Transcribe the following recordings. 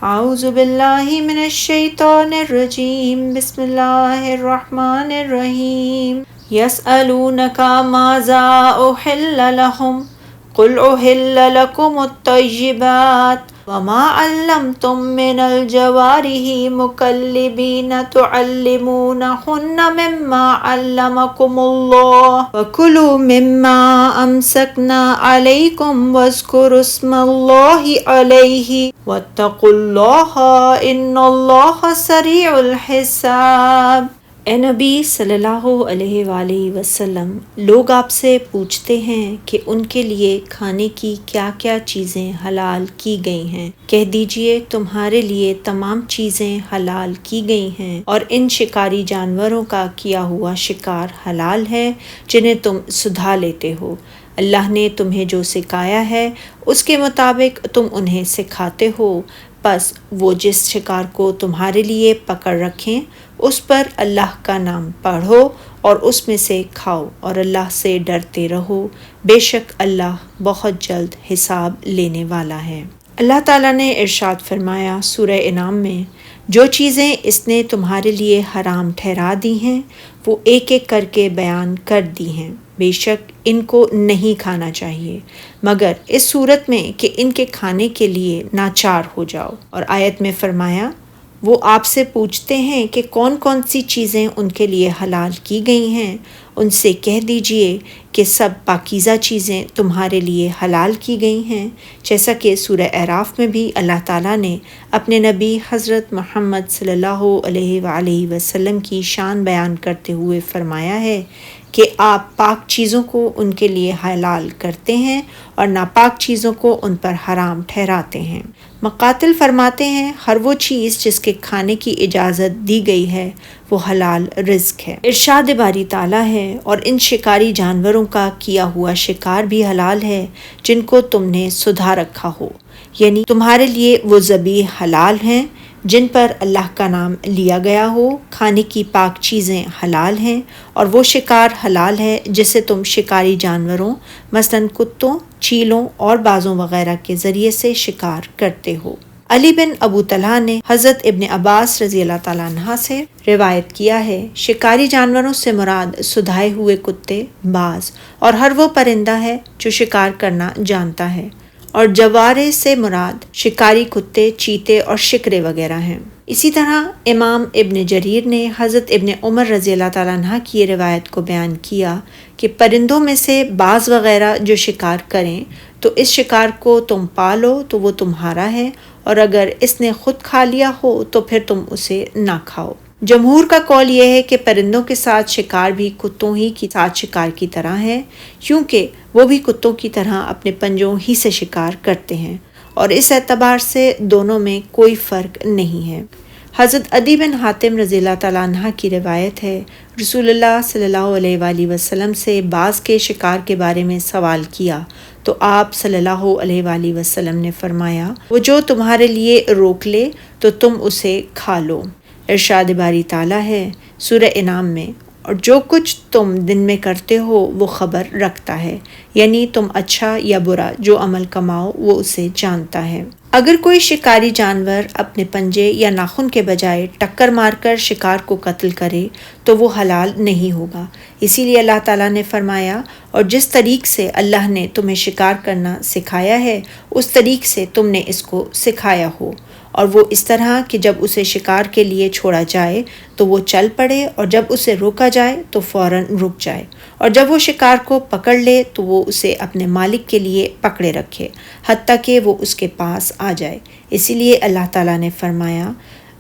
اعوذ باللہ من الشیطان الرجیم بسم اللہ الرحمن الرحیم یسألونک ماذا احل لهم قل احل لكم الطیبات وما علمتم من الجوارح مکلبین تعلمونہن مما علمکم اللہ وکلوا مما امسکنا علیکم واذکروا اسم اللہ علیہ واتقوا اللہ ان اللہ سریع الحساب۔ اے نبی صلی اللہ علیہ وآلہ وسلم، لوگ آپ سے پوچھتے ہیں کہ ان کے لیے کھانے کی کیا کیا چیزیں حلال کی گئی ہیں۔ کہہ دیجئے تمہارے لیے تمام چیزیں حلال کی گئی ہیں اور ان شکاری جانوروں کا کیا ہوا شکار حلال ہے جنہیں تم سدھا لیتے ہو۔ اللہ نے تمہیں جو سکھایا ہے اس کے مطابق تم انہیں سکھاتے ہو، بس وہ جس شکار کو تمہارے لیے پکڑ رکھیں اس پر اللہ کا نام پڑھو اور اس میں سے کھاؤ اور اللہ سے ڈرتے رہو، بے شک اللہ بہت جلد حساب لینے والا ہے۔ اللہ تعالیٰ نے ارشاد فرمایا سورہ انعام میں، جو چیزیں اس نے تمہارے لیے حرام ٹھہرا دی ہیں وہ ایک ایک کر کے بیان کر دی ہیں، بے شک ان کو نہیں کھانا چاہیے مگر اس صورت میں کہ ان کے کھانے کے لیے ناچار ہو جاؤ۔ اور آیت میں فرمایا وہ آپ سے پوچھتے ہیں کہ کون کون سی چیزیں ان کے لیے حلال کی گئی ہیں، ان سے کہہ دیجئے کہ سب پاکیزہ چیزیں تمہارے لیے حلال کی گئی ہیں، جیسا کہ سورہ اعراف میں بھی اللہ تعالیٰ نے اپنے نبی حضرت محمد صلی اللہ علیہ وآلہ وسلم کی شان بیان کرتے ہوئے فرمایا ہے کہ آپ پاک چیزوں کو ان کے لیے حلال کرتے ہیں اور ناپاک چیزوں کو ان پر حرام ٹھہراتے ہیں۔ مقاتل فرماتے ہیں ہر وہ چیز جس کے کھانے کی اجازت دی گئی ہے وہ حلال رزق ہے۔ ارشاد باری تعالیٰ ہے اور ان شکاری جانوروں کا کیا ہوا شکار بھی حلال ہے جن کو تم نے سدھا رکھا ہو، یعنی تمہارے لیے وہ ذبیح حلال ہیں جن پر اللہ کا نام لیا گیا ہو، کھانے کی پاک چیزیں حلال ہیں اور وہ شکار حلال ہے جسے تم شکاری جانوروں مثلاً کتوں، چیلوں اور بازوں وغیرہ کے ذریعے سے شکار کرتے ہو۔ علی بن ابو طلحہ نے حضرت ابن عباس رضی اللہ تعالیٰ عنہ سے روایت کیا ہے، شکاری جانوروں سے مراد سدھائے ہوئے کتے، باز اور ہر وہ پرندہ ہے جو شکار کرنا جانتا ہے، اور جوارے سے مراد شکاری کتے، چیتے اور شکرے وغیرہ ہیں۔ اسی طرح امام ابن جریر نے حضرت ابن عمر رضی اللہ تعالیٰ عنہ کی یہ روایت کو بیان کیا کہ پرندوں میں سے باز وغیرہ جو شکار کریں تو اس شکار کو تم پالو تو وہ تمہارا ہے، اور اگر اس نے خود کھا لیا ہو تو پھر تم اسے نہ کھاؤ۔ جمہور کا قول یہ ہے کہ پرندوں کے ساتھ شکار بھی کتوں ہی کے ساتھ شکار کی طرح ہے، کیونکہ وہ بھی کتوں کی طرح اپنے پنجوں ہی سے شکار کرتے ہیں، اور اس اعتبار سے دونوں میں کوئی فرق نہیں ہے۔ حضرت عدی بن حاتم رضی اللہ تعالیٰ عنہ کی روایت ہے، رسول اللہ صلی اللہ علیہ وآلہ وسلم سے باز کے شکار کے بارے میں سوال کیا تو آپ صلی اللہ علیہ وآلہ وسلم نے فرمایا، وہ جو تمہارے لیے روک لے تو تم اسے کھا لو۔ ارشاد باری تعالیٰ ہے سورہ انعام میں، اور جو کچھ تم دن میں کرتے ہو وہ خبر رکھتا ہے، یعنی تم اچھا یا برا جو عمل کماؤ وہ اسے جانتا ہے۔ اگر کوئی شکاری جانور اپنے پنجے یا ناخن کے بجائے ٹکر مار کر شکار کو قتل کرے تو وہ حلال نہیں ہوگا، اسی لیے اللہ تعالیٰ نے فرمایا، اور جس طریق سے اللہ نے تمہیں شکار کرنا سکھایا ہے اس طریق سے تم نے اس کو سکھایا ہو، اور وہ اس طرح کہ جب اسے شکار کے لیے چھوڑا جائے تو وہ چل پڑے اور جب اسے روکا جائے تو فوراً رک جائے، اور جب وہ شکار کو پکڑ لے تو وہ اسے اپنے مالک کے لیے پکڑے رکھے حتیٰ کہ وہ اس کے پاس آ جائے۔ اسی لیے اللہ تعالیٰ نے فرمایا،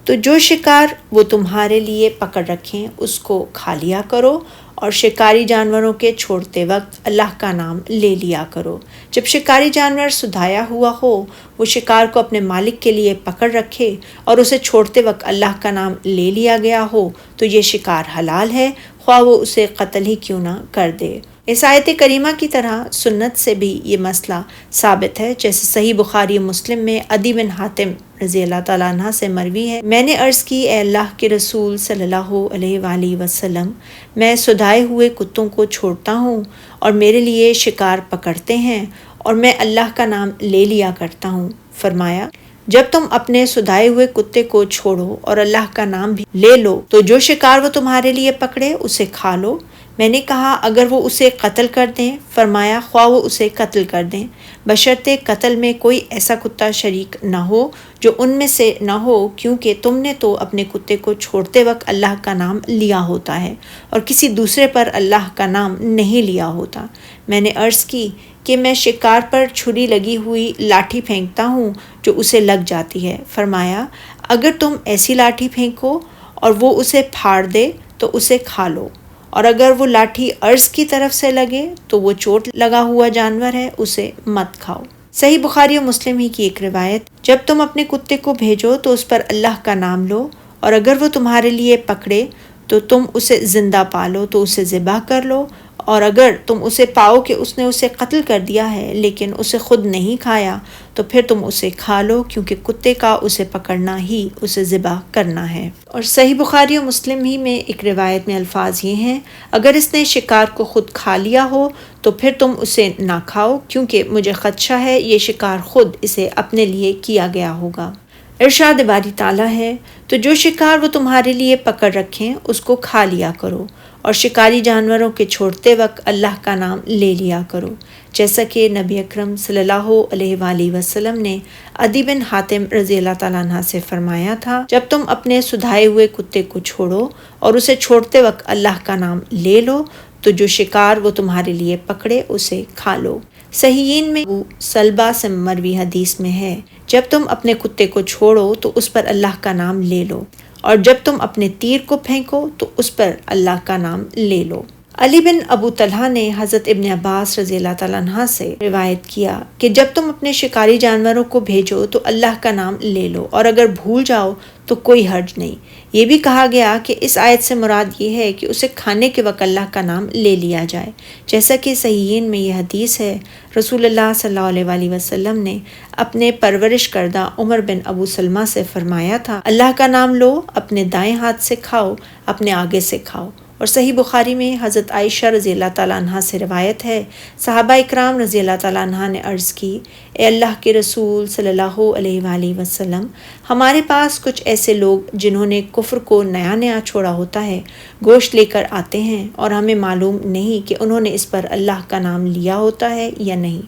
تو جو شکار وہ تمہارے لیے پکڑ رکھیں اس کو کھا لیا کرو، اور شکاری جانوروں کے چھوڑتے وقت اللہ کا نام لے لیا کرو۔ جب شکاری جانور سدھایا ہوا ہو، وہ شکار کو اپنے مالک کے لیے پکڑ رکھے اور اسے چھوڑتے وقت اللہ کا نام لے لیا گیا ہو تو یہ شکار حلال ہے، خواہ وہ اسے قتل ہی کیوں نہ کر دے۔ اس آیت کریمہ کی طرح سنت سے بھی یہ مسئلہ ثابت ہے، جیسے صحیح بخاری و مسلم میں عدی بن حاتم رضی اللہ تعالیٰ عنہ سے مروی ہے، میں نے عرض کی، اے اللہ کے رسول صلی اللہ علیہ وآلہ وسلم، میں سدھائے ہوئے کتوں کو چھوڑتا ہوں اور میرے لیے شکار پکڑتے ہیں اور میں اللہ کا نام لے لیا کرتا ہوں۔ فرمایا، جب تم اپنے سدھائے ہوئے کتے کو چھوڑو اور اللہ کا نام بھی لے لو تو جو شکار وہ تمہارے لیے پکڑے اسے کھا لو۔ میں نے کہا اگر وہ اسے قتل کر دیں؟ فرمایا خواہ وہ اسے قتل کر دیں، بشرطے قتل میں کوئی ایسا کتا شریک نہ ہو جو ان میں سے نہ ہو، کیونکہ تم نے تو اپنے کتے کو چھوڑتے وقت اللہ کا نام لیا ہوتا ہے اور کسی دوسرے پر اللہ کا نام نہیں لیا ہوتا۔ میں نے عرض کی کہ میں شکار پر چھری لگی ہوئی لاٹھی پھینکتا ہوں جو اسے لگ جاتی ہے۔ فرمایا اگر تم ایسی لاٹھی پھینکو اور وہ اسے پھاڑ دے تو اسے کھا لو، اور اگر وہ لاٹھی عرض کی طرف سے لگے تو وہ چوٹ لگا ہوا جانور ہے، اسے مت کھاؤ۔ صحیح بخاری و مسلم ہی کی ایک روایت، جب تم اپنے کتے کو بھیجو تو اس پر اللہ کا نام لو، اور اگر وہ تمہارے لیے پکڑے تو تم اسے زندہ پالو تو اسے ذبح کر لو، اور اگر تم اسے پاؤ کہ اس نے اسے قتل کر دیا ہے لیکن اسے خود نہیں کھایا تو پھر تم اسے کھا لو، کیونکہ کتے کا اسے پکڑنا ہی اسے ذبح کرنا ہے۔ اور صحیح بخاری و مسلم ہی میں ایک روایت میں الفاظ یہ ہیں، اگر اس نے شکار کو خود کھا لیا ہو تو پھر تم اسے نہ کھاؤ، کیونکہ مجھے خدشہ ہے یہ شکار خود اسے اپنے لیے کیا گیا ہوگا۔ ارشاد باری تعالیٰ ہے، تو جو شکار وہ تمہارے لیے پکڑ رکھیں اس کو کھا لیا کرو، اور شکاری جانوروں کے چھوڑتے وقت اللہ کا نام لے لیا کرو، جیسا کہ نبی اکرم صلی اللہ علیہ وآلہ وسلم نے عدی بن حاتم رضی اللہ تعالیٰ عنہ سے فرمایا تھا، جب تم اپنے سدھائے ہوئے کتے کو چھوڑو اور اسے چھوڑتے وقت اللہ کا نام لے لو تو جو شکار وہ تمہارے لیے پکڑے اسے کھا لو۔ صحیحین میں ابو سلبہ سے مروی حدیث میں ہے، جب تم اپنے کتے کو چھوڑو تو اس پر اللہ کا نام لے لو، اور جب تم اپنے تیر کو پھینکو تو اس پر اللہ کا نام لے لو۔ علی بن ابو طلحہ نے حضرت ابن عباس رضی اللہ تعالیٰ عنہ سے روایت کیا کہ جب تم اپنے شکاری جانوروں کو بھیجو تو اللہ کا نام لے لو، اور اگر بھول جاؤ تو کوئی حرج نہیں۔ یہ بھی کہا گیا کہ اس آیت سے مراد یہ ہے کہ اسے کھانے کے وقت اللہ کا نام لے لیا جائے، جیسا کہ صحیحین میں یہ حدیث ہے، رسول اللہ صلی اللہ علیہ وآلہ وسلم نے اپنے پرورش کردہ عمر بن ابو سلمہ سے فرمایا تھا، اللہ کا نام لو، اپنے دائیں ہاتھ سے کھاؤ، اپنے آگے سے کھاؤ۔ اور صحیح بخاری میں حضرت عائشہ رضی اللہ تعالیٰ عنہ سے روایت ہے، صحابہ اکرام رضی اللہ تعالیٰ عنہ نے عرض کی، اے اللہ کے رسول صلی اللہ علیہ وآلہ وسلم، ہمارے پاس کچھ ایسے لوگ جنہوں نے کفر کو نیا نیا چھوڑا ہوتا ہے گوشت لے کر آتے ہیں، اور ہمیں معلوم نہیں کہ انہوں نے اس پر اللہ کا نام لیا ہوتا ہے یا نہیں۔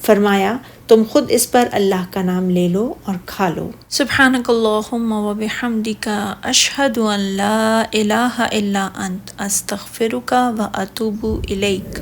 فرمایا تم خود اس پر اللہ کا نام لے لو اور کھا لو۔ سبحانک اللہم و بحمدک، اشہد ان لا الہ الا انت، استغفرک و اتوب الیک۔